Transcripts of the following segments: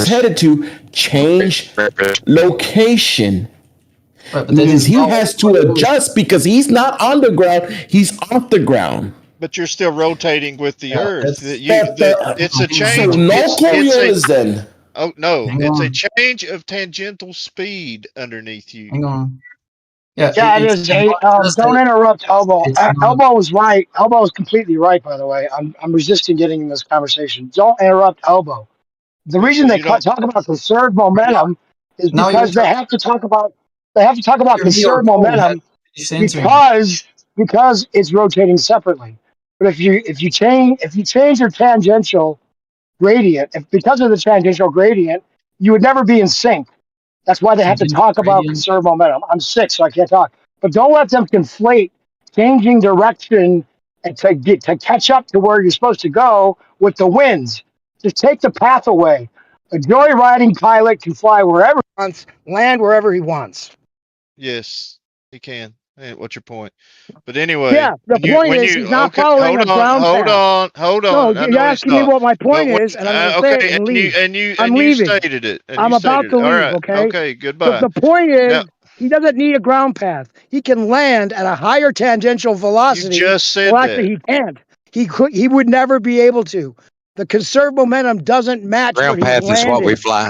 is headed to change location. Right, Means he has to adjust because he's not on the ground, he's off the ground. But you're still rotating with the Earth. It's a So change. no Coriolis then. Oh no! Hang It's on. a change of tangential speed underneath you. Hang on. Yeah, it is. Don't interrupt Elbow. Elbow was right. Elbow was completely right, by the way. I'm resisting getting in this conversation. Don't interrupt Elbow. The reason they talk about conserved momentum is because they have to talk about conserved momentum because it's rotating separately. But if you change your tangential gradient, because of the tangential gradient, you would never be in sync. That's why they have to talk about conserved momentum. I'm sick, so I can't talk. But don't let them conflate changing direction and to catch up to where you're supposed to go with the winds. Just take the path away. A joyriding pilot can fly wherever he wants, land wherever he wants. Yes, he can. Hey, what's your point? But anyway, yeah, the point is he's not following a ground path. Hold on. No, you're asking me what my point is, and I'm going to say it and leave. I'm leaving. You stated it. I'm about to leave, right. okay? Okay, goodbye. The point is, he doesn't need a ground path. He can land at a higher tangential velocity. You just said well, actually, he can't. He would never be able to. The conserved momentum doesn't match ground path is what we fly.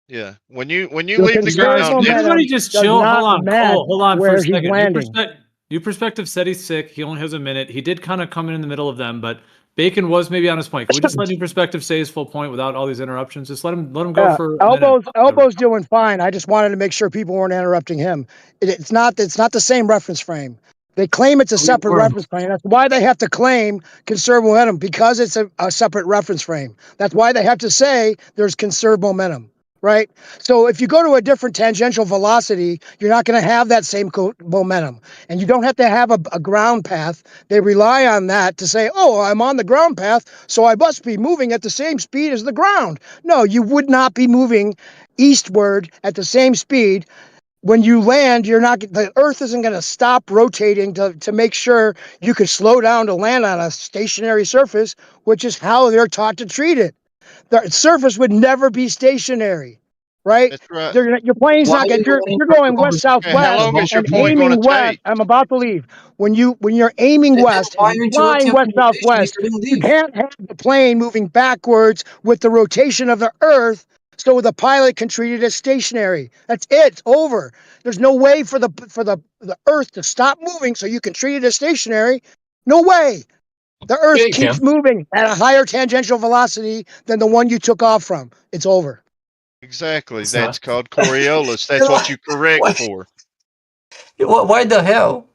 Yeah. When you leave the ground, everybody just chill. Hold on for a second. New Perspective said he's sick. He only has a minute. He did kind of come in the middle of them, but Bacon was maybe on his point. Can we just let New Perspective say his full point without all these interruptions? Just let him go for Elbow's doing fine. I just wanted to make sure people weren't interrupting him. It's not the same reference frame. They claim it's a separate reference frame. That's why they have to claim conserved momentum, because it's a separate reference frame. That's why they have to say there's conserved momentum. Right? So if you go to a different tangential velocity, you're not going to have that same momentum. And you don't have to have a ground path. They rely on that to say, oh, I'm on the ground path, so I must be moving at the same speed as the ground. No, you would not be moving eastward at the same speed. When you land, the Earth isn't going to stop rotating to make sure you could slow down to land on a stationary surface, which is how they're taught to treat it. The surface would never be stationary, right? That's right. Your plane's not going. If you're going west southwest and aiming west, I'm about to leave. When you're aiming west and flying west southwest, you can't have the plane moving backwards with the rotation of the Earth, so the pilot can treat it as stationary. That's it. It's over. There's no way for the Earth to stop moving so you can treat it as stationary. No way. The Earth keeps moving at a higher tangential velocity than the one you took off from. It's over. Exactly. That's called Coriolis. That's what you correct for. Why the hell?